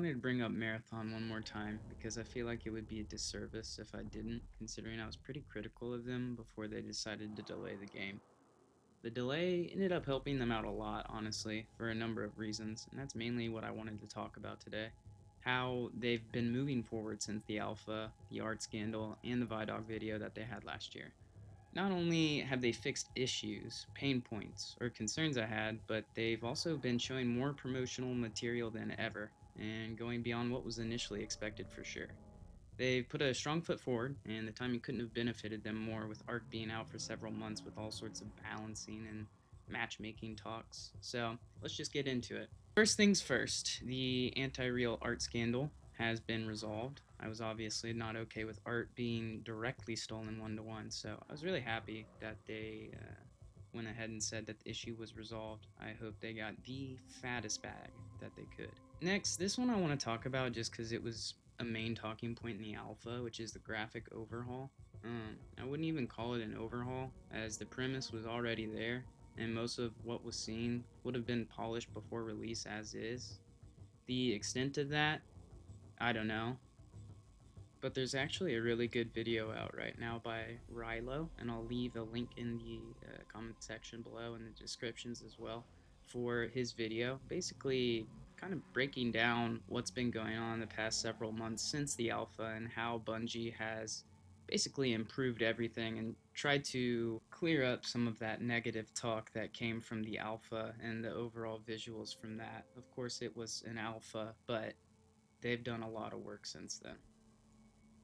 wanted to bring up Marathon one more time because I feel like it would be a disservice if I didn't, considering I was pretty critical of them before they decided to delay the game. The delay ended up helping them out a lot, honestly, for a number of reasons, and that's mainly what I wanted to talk about today. How they've been moving forward since the alpha, the art scandal, and the Vidog video that they had last year. Not only have they fixed issues, pain points, or concerns I had, but they've also been showing more promotional material than ever, and going beyond what was initially expected for sure. They've put a strong foot forward, and the timing couldn't have benefited them more with Arc being out for several months with all sorts of balancing and matchmaking talks. So let's just get into it. First things first, the anti real art scandal has been resolved. I was obviously not okay with art being directly stolen one to one, so I was really happy that they went ahead and said that the issue was resolved. I hope they got the fattest bag that they could. Next, this one I want to talk about just because it was a main talking point in the alpha, which is the graphic overhaul. I wouldn't even call it an overhaul, as the premise was already there, and most of what was seen would have been polished before release as is. The extent of that, I don't know, but there's actually a really good video out right now by Rilo, and I'll leave a link in the comment section below in the descriptions as well for his video. Basically, kind of breaking down what's been going on the past several months since the alpha and how Bungie has basically improved everything and tried to clear up some of that negative talk that came from the alpha and the overall visuals from that. Of course, it was an alpha, but they've done a lot of work since then.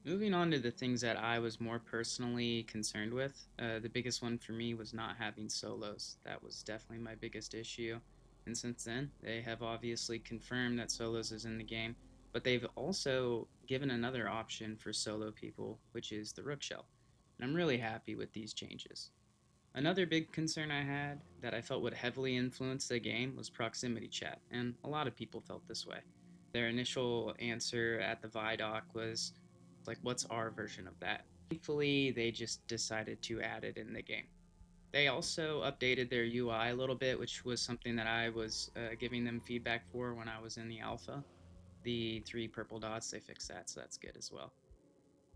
Moving on to the things that I was more personally concerned with, the biggest one for me was not having solos. That was definitely my biggest issue. And since then, they have obviously confirmed that solos is in the game, but they've also given another option for solo people, which is the Rook Shell. And I'm really happy with these changes. Another big concern I had that I felt would heavily influence the game was proximity chat, and a lot of people felt this way. Their initial answer at the Vidoc was like, what's our version of that? Thankfully, they just decided to add it in the game. They also updated their UI a little bit, which was something that I was giving them feedback for when I was in the alpha. The three purple dots, they fixed that, so that's good as well.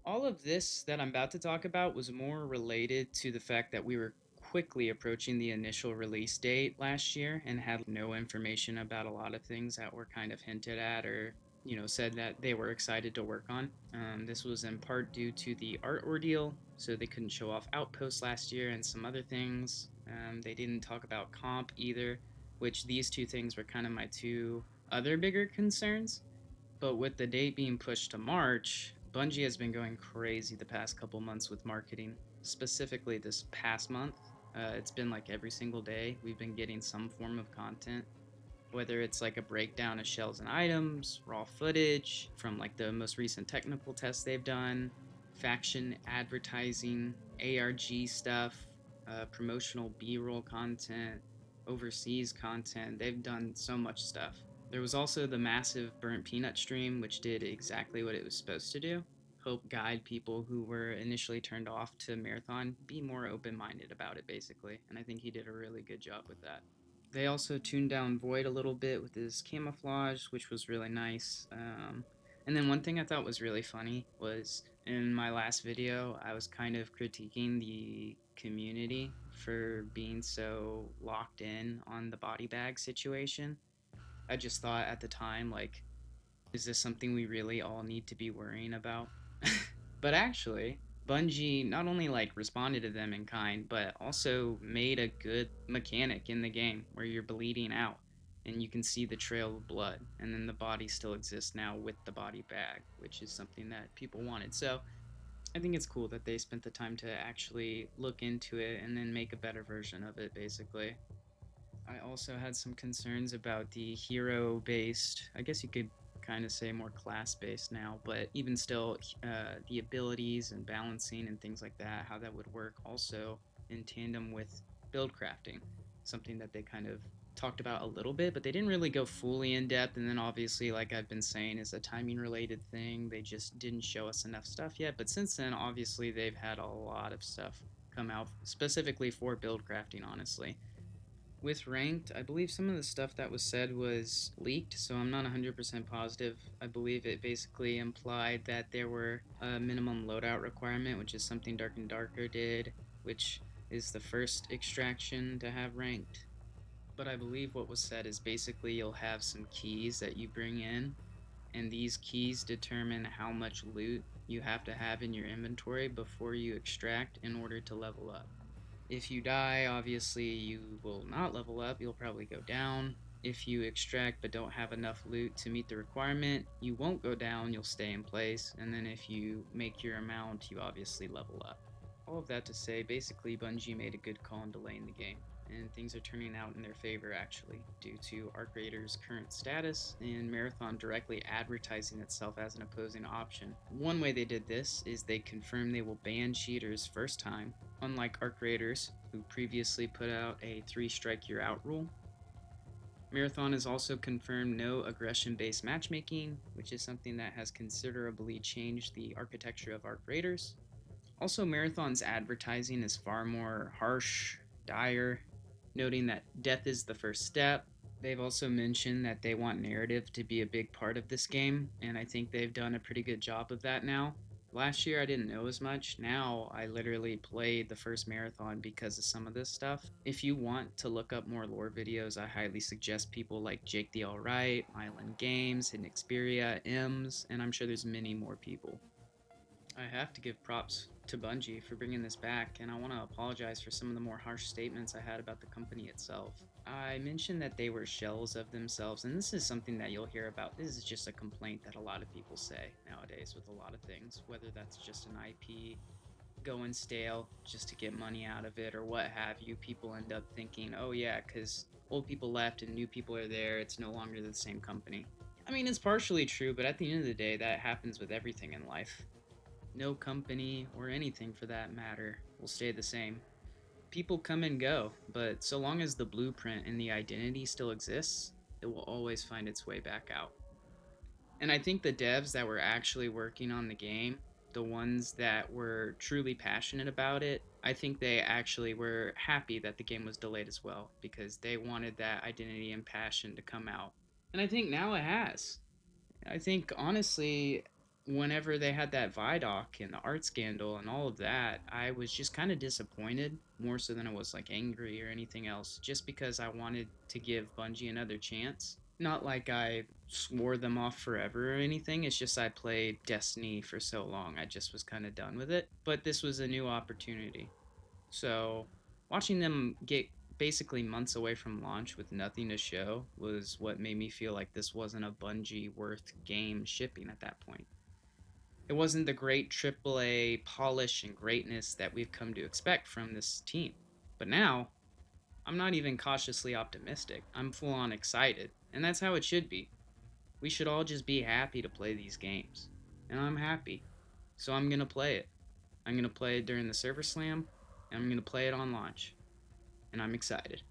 All of this that I'm about to talk about was more related to the fact that we were quickly approaching the initial release date last year and had no information about a lot of things that were kind of hinted at or said that they were excited to work on. This was in part due to the art ordeal, so they couldn't show off Outpost last year and some other things. They didn't talk about comp either, which these two things were kind of my two other bigger concerns. But with the date being pushed to March, Bungie has been going crazy the past couple months with marketing. Specifically, this past month, it's been like every single day we've been getting some form of content, whether it's like a breakdown of shells and items, raw footage from like the most recent technical tests they've done, faction advertising, ARG stuff, promotional B-roll content, overseas content. They've done so much stuff. There was also the massive Burnt Peanut stream, which did exactly what it was supposed to do. Help guide people who were initially turned off to Marathon be more open minded about it, basically. And I think he did a really good job with that. They also tuned down Void a little bit with his camouflage, which was really nice. And then one thing I thought was really funny was in my last video, I was kind of critiquing the community for being so locked in on the body bag situation. I just thought at the time, like, is this something we really all need to be worrying about? But actually, Bungie not only like responded to them in kind, but also made a good mechanic in the game where you're bleeding out and you can see the trail of blood, and then the body still exists now with the body bag, which is something that people wanted. So I think it's cool that they spent the time to actually look into it and then make a better version of it, basically. I also had some concerns about the hero based, I guess you could kind of say more class based now, but even still, the abilities and balancing and things like that, how that would work also in tandem with build crafting, something that they kind of talked about a little bit, but they didn't really go fully in depth. And then obviously, like I've been saying, is a timing related thing. They just didn't show us enough stuff yet. But since then, obviously, they've had a lot of stuff come out specifically for build crafting, honestly. With ranked, I believe some of the stuff that was said was leaked, so I'm not 100% positive. I believe it basically implied that there were a minimum loadout requirement, which is something Dark and Darker did, which is the first extraction to have ranked. But I believe what was said is basically you'll have some keys that you bring in, and these keys determine how much loot you have to have in your inventory before you extract in order to level up. If you die, obviously you will not level up, you'll probably go down. If you extract but don't have enough loot to meet the requirement, you won't go down, you'll stay in place, and then if you make your amount, you obviously level up. All of that to say, basically, Bungie made a good call in delaying the game, and things are turning out in their favor actually, due to Arc Raiders' current status and Marathon directly advertising itself as an opposing option. One way they did this is they confirmed they will ban cheaters first time, unlike Arc Raiders, who previously put out a 3 strike you're out rule. Marathon has also confirmed no aggression based matchmaking, which is something that has considerably changed the architecture of Arc Raiders. Also, Marathon's advertising is far more harsh, dire, noting that death is the first step. They've also mentioned that they want narrative to be a big part of this game, and I think they've done a pretty good job of that now. Last year I didn't know as much. Now I literally played the first marathon because of some of this stuff. If you want to look up more lore videos, I highly suggest people like Jake the Alright, Mylan Games, Hidden Xperia, Ems, and I'm sure there's many more people. I have to give props to Bungie for bringing this back, and I want to apologize for some of the more harsh statements I had about the company itself. I mentioned that they were shells of themselves, and this is something that you'll hear about. This is just a complaint that a lot of people say nowadays with a lot of things, whether that's just an IP going stale just to get money out of it or what have you. People end up thinking, oh, yeah, because old people left and new people are there, it's no longer the same company. I mean, it's partially true, but at the end of the day, that happens with everything in life. No company, or anything for that matter, will stay the same. People come and go, but so long as the blueprint and the identity still exists, it will always find its way back out. And I think the devs that were actually working on the game, the ones that were truly passionate about it, I think they actually were happy that the game was delayed as well because they wanted that identity and passion to come out. And I think now it has. I think honestly, whenever they had that Vidoc and the art scandal and all of that, I was just kind of disappointed more so than I was like angry or anything else, just because I wanted to give Bungie another chance. Not like I swore them off forever or anything, it's just I played Destiny for so long, I just was kind of done with it. But this was a new opportunity. So watching them get basically months away from launch with nothing to show was what made me feel like this wasn't a Bungie worth game shipping at that point. It wasn't the great AAA polish and greatness that we've come to expect from this team. But now, I'm not even cautiously optimistic. I'm full on excited, and that's how it should be. We should all just be happy to play these games. And I'm happy. So I'm going to play it. I'm going to play it during the server slam, and I'm going to play it on launch. And I'm excited.